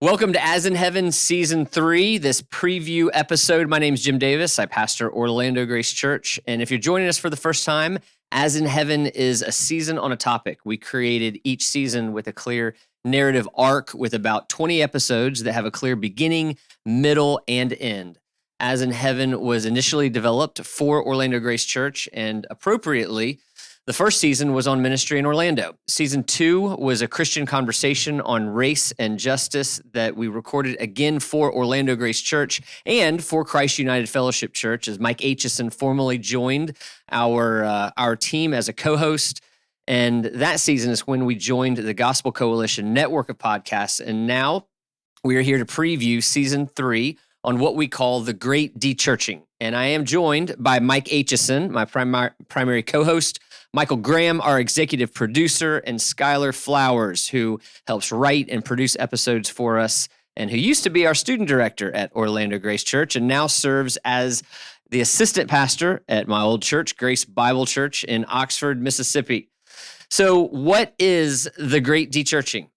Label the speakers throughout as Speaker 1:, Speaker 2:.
Speaker 1: Welcome to As in Heaven Season 3, this preview episode. My name is Jim Davis. I pastor Orlando Grace Church. And if you're joining us for the first time, As in Heaven is a season on a topic. We created each season with a clear narrative arc with about 20 episodes that have a clear beginning, middle, and end. As in Heaven was initially developed for Orlando Grace Church, and appropriately, the first season was on ministry in Orlando. Season 2 was a Christian conversation on race and justice that we recorded again for Orlando Grace Church and for Christ United Fellowship Church, as Mike Aitcheson formally joined our team as a co-host. And that season is when we joined the Gospel Coalition network of podcasts. And now we are here to preview Season 3 on what we call the Great Dechurching. And I am joined by Mike Aitcheson, my primary co-host, Michael Graham, our executive producer, and Skyler Flowers, who helps write and produce episodes for us, and who used to be our student director at Orlando Grace Church and now serves as the assistant pastor at my old church, Grace Bible Church in Oxford, Mississippi. So what is the Great Dechurching?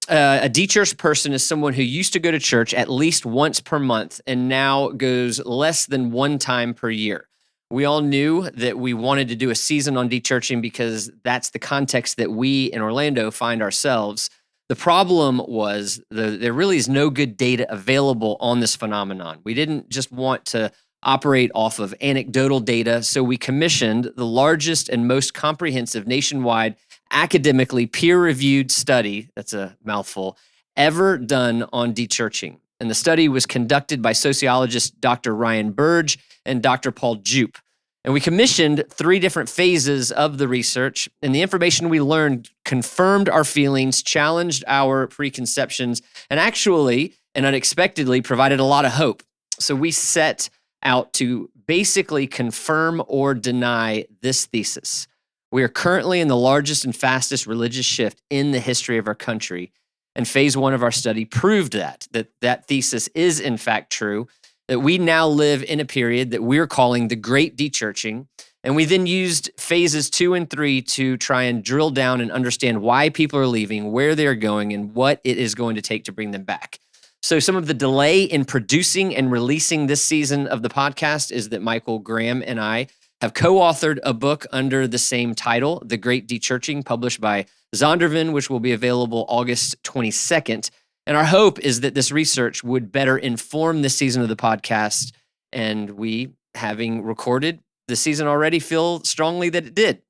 Speaker 1: A dechurched person is someone who used to go to church at least once per month and now goes less than one time per year. We all knew that we wanted to do a season on dechurching because that's the context that we in Orlando find ourselves. The problem was there really is no good data available on this phenomenon. We didn't just want to operate off of anecdotal data, so we commissioned the largest and most comprehensive nationwide academically peer-reviewed study, that's a mouthful, ever done on dechurching. And the study was conducted by sociologist Dr. Ryan Burge and Dr. Paul Jupe. And we commissioned 3 different phases of the research, and the information we learned confirmed our feelings, challenged our preconceptions, and actually and unexpectedly provided a lot of hope. So we set out to basically confirm or deny this thesis. We are currently in the largest and fastest religious shift in the history of our country. And phase 1 of our study proved that thesis is in fact true, that we now live in a period that we're calling the Great Dechurching. And we then used phases 2 and 3 to try and drill down and understand why people are leaving, where they're going, and what it is going to take to bring them back. So some of the delay in producing and releasing this season of the podcast is that Michael Graham and I have co-authored a book under the same title, The Great Dechurching, published by Zondervan, which will be available August 22nd. And our hope is that this research would better inform this season of the podcast. And we, having recorded the season already, feel strongly that it did.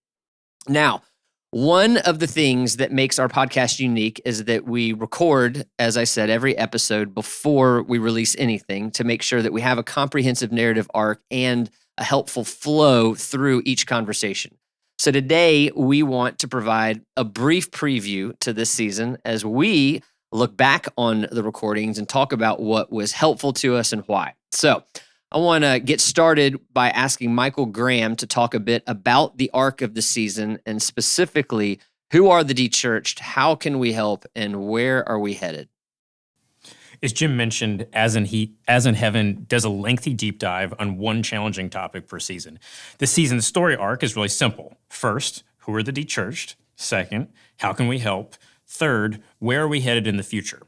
Speaker 1: Now, one of the things that makes our podcast unique is that we record, as I said, every episode before we release anything to make sure that we have a comprehensive narrative arc and a helpful flow through each conversation. So today, we want to provide a brief preview to this season as we look back on the recordings and talk about what was helpful to us and why. So I want to get started by asking Michael Graham to talk a bit about the arc of the season and specifically, who are the dechurched, how can we help, and where are we headed?
Speaker 2: As Jim mentioned, As in Heaven does a lengthy deep dive on one challenging topic per season. This season's story arc is really simple. First, who are the dechurched? Second, how can we help? Third, where are we headed in the future?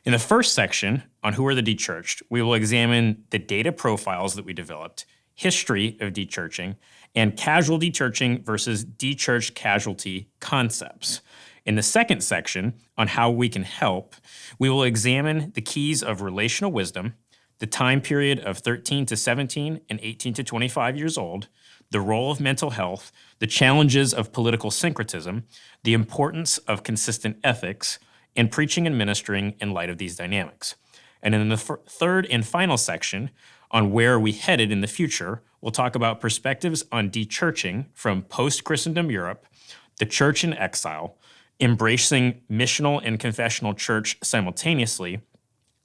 Speaker 2: In the first section on who are the dechurched, we will examine the data profiles that we developed, history of dechurching, and casual dechurching versus dechurched casualty concepts. In the second section on how we can help, we will examine the keys of relational wisdom, the time period of 13 to 17 and 18 to 25 years old, the role of mental health, the challenges of political syncretism, the importance of consistent ethics, and preaching and ministering in light of these dynamics. And in the third and final section on where are we headed in the future, we'll talk about perspectives on dechurching from post-Christendom Europe, the church in exile, embracing missional and confessional church simultaneously,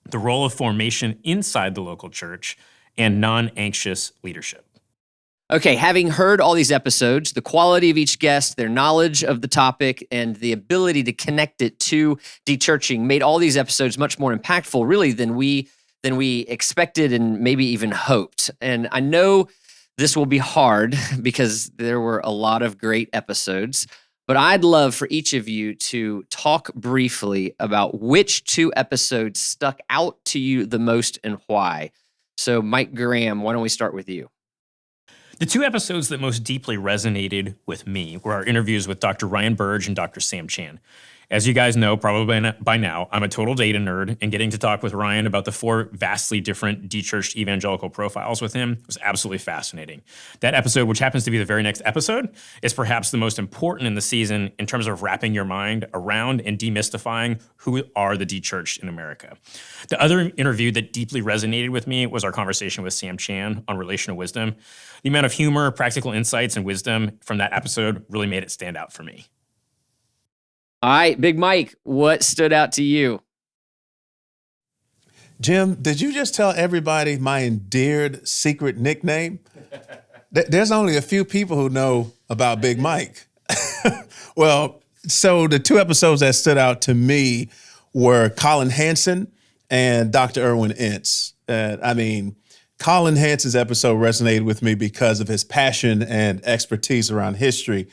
Speaker 2: the role of formation inside the local church, and non-anxious leadership.
Speaker 1: Okay, having heard all these episodes, the quality of each guest, their knowledge of the topic, and the ability to connect it to dechurching made all these episodes much more impactful, really, than we expected and maybe even hoped. And I know this will be hard because there were a lot of great episodes, But I'd love for each of you to talk briefly about which two episodes stuck out to you the most and why. So, Mike Graham, why don't we start with you?
Speaker 2: The two episodes that most deeply resonated with me were our interviews with Dr. Ryan Burge and Dr. Sam Chan. As you guys know, probably by now, I'm a total data nerd, and getting to talk with Ryan about the four vastly different dechurched evangelical profiles with him was absolutely fascinating. That episode, which happens to be the very next episode, is perhaps the most important in the season in terms of wrapping your mind around and demystifying who are the dechurched in America. The other interview that deeply resonated with me was our conversation with Sam Chan on relational wisdom. The amount of humor, practical insights, and wisdom from that episode really made it stand out for me.
Speaker 1: All right, Big Mike, what stood out to you?
Speaker 3: Jim, did you just tell everybody my endeared secret nickname? There's only a few people who know about Big Mike. Well, so the two episodes that stood out to me were Colin Hansen and Dr. Erwin Ince. Colin Hansen's episode resonated with me because of his passion and expertise around history.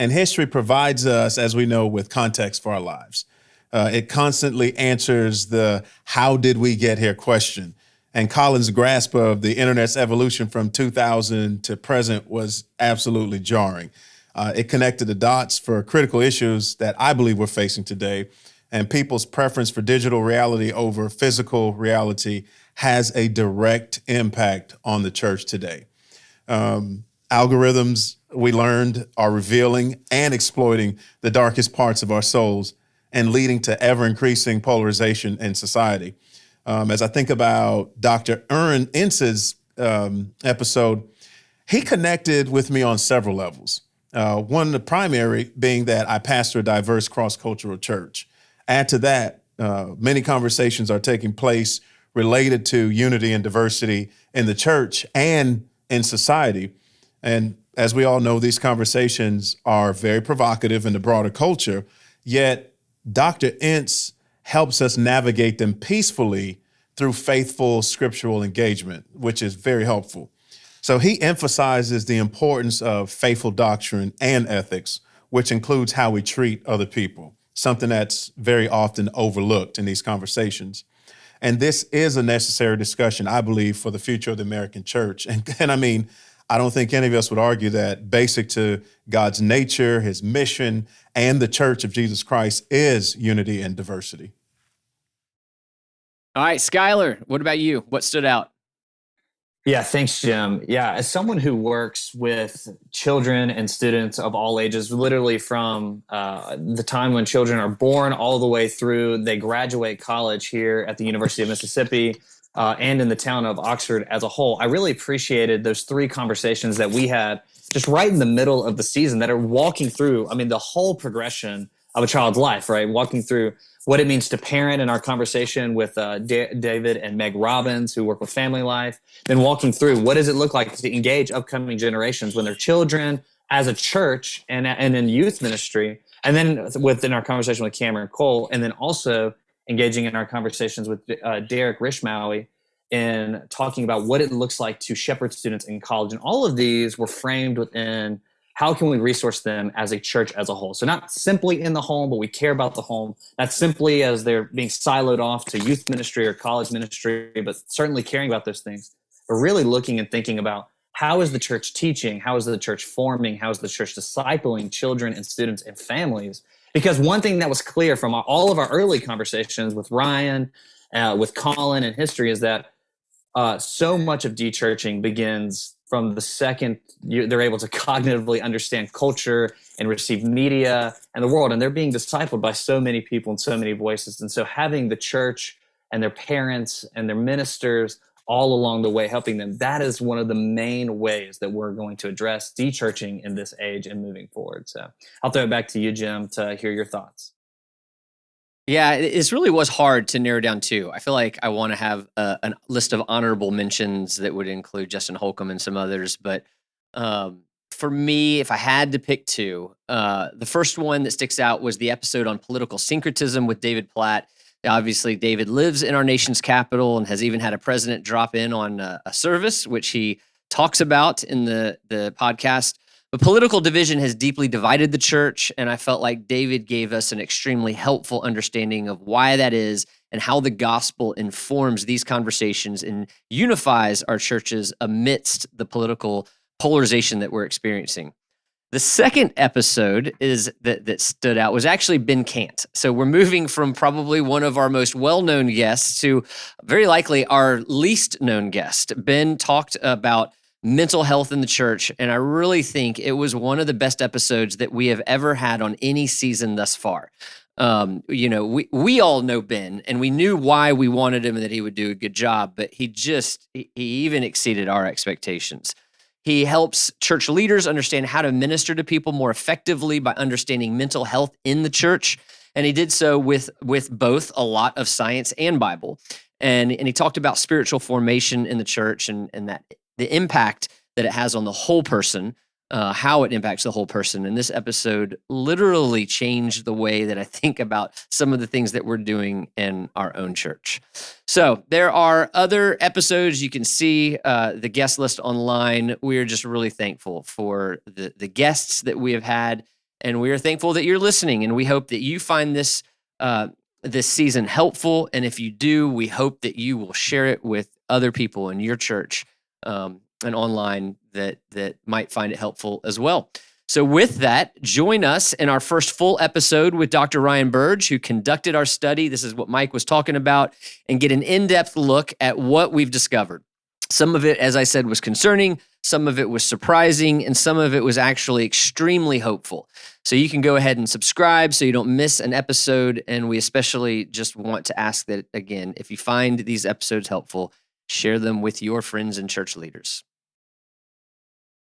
Speaker 3: And history provides us, as we know, with context for our lives. It constantly answers the how did we get here question. And Colin's grasp of the internet's evolution from 2000 to present was absolutely jarring. It connected the dots for critical issues that I believe we're facing today. And people's preference for digital reality over physical reality has a direct impact on the church today. Algorithms, we learned, are revealing and exploiting the darkest parts of our souls and leading to ever-increasing polarization in society. As I think about Dr. Erwin Ince's episode, he connected with me on several levels. One of the primary being that I pastor a diverse cross-cultural church. Add to that, many conversations are taking place related to unity and diversity in the church and in society. And as we all know, these conversations are very provocative in the broader culture, yet Dr. Ince helps us navigate them peacefully through faithful scriptural engagement, which is very helpful. So he emphasizes the importance of faithful doctrine and ethics, which includes how we treat other people, something that's very often overlooked in these conversations. And this is a necessary discussion, I believe, for the future of the American church. And I don't think any of us would argue that basic to God's nature, his mission, and the church of Jesus Christ is unity and diversity.
Speaker 1: All right, Skyler, what about you? What stood out?
Speaker 4: Yeah, thanks, Jim. Yeah, as someone who works with children and students of all ages, literally from the time when children are born all the way through they graduate college here at the University of Mississippi and in the town of Oxford as a whole, I really appreciated those three conversations that we had just right in the middle of the season that are walking through, the whole progression of a child's life, right? Walking through what it means to parent in our conversation with David and Meg Robbins, who work with family life, then walking through what does it look like to engage upcoming generations when they're children, as a church, and in youth ministry, and then within our conversation with Cameron Cole, and then also engaging in our conversations with Derek Rishmawi in talking about what it looks like to shepherd students in college. And all of these were framed within how can we resource them as a church as a whole? So not simply in the home, but we care about the home. Not simply as they're being siloed off to youth ministry or college ministry, but certainly caring about those things. But really looking and thinking about how is the church teaching? How is the church forming? How is the church discipling children and students and families? Because one thing that was clear from all of our early conversations with Ryan, with Colin and history is that so much of dechurching begins from the second they're able to cognitively understand culture and receive media and the world. And they're being discipled by so many people and so many voices. And so having the church and their parents and their ministers all along the way helping them, that is one of the main ways that we're going to address dechurching in this age and moving forward. So I'll throw it back to you, Jim, to hear your thoughts.
Speaker 1: Yeah, this really was hard to narrow down to. I feel like I want to have a list of honorable mentions that would include Justin Holcomb and some others. But for me, if I had to pick two, the first one that sticks out was the episode on political syncretism with David Platt. Obviously, David lives in our nation's capital and has even had a president drop in on a service, which he talks about in the podcast. But political division has deeply divided the church, and I felt like David gave us an extremely helpful understanding of why that is and how the gospel informs these conversations and unifies our churches amidst the political polarization that we're experiencing. The second episode that stood out was actually Ben Cant. So we're moving from probably one of our most well-known guests to very likely our least known guest. Ben talked about mental health in the church, and I really think it was one of the best episodes that we have ever had on any season thus far. We all know Ben, and we knew why we wanted him and that he would do a good job, but he even exceeded our expectations. He helps church leaders understand how to minister to people more effectively by understanding mental health in the church. And he did so with both a lot of science and Bible. And he talked about spiritual formation in the church and that the impact that it has on the whole person, how it impacts the whole person. And this episode literally changed the way that I think about some of the things that we're doing in our own church. So there are other episodes. You can see the guest list online. We are just really thankful for the guests that we have had, and we are thankful that you're listening, and we hope that you find this season helpful. And if you do, we hope that you will share it with other people in your church and online that might find it helpful as well. So with that, join us in our first full episode with Dr. Ryan Burge, who conducted our study. This is what Mike was talking about, and get an in-depth look at what we've discovered. Some of it, as I said, was concerning, some of it was surprising, and some of it was actually extremely hopeful. So you can go ahead and subscribe so you don't miss an episode, and we especially just want to ask that, again, if you find these episodes helpful, share them with your friends and church leaders.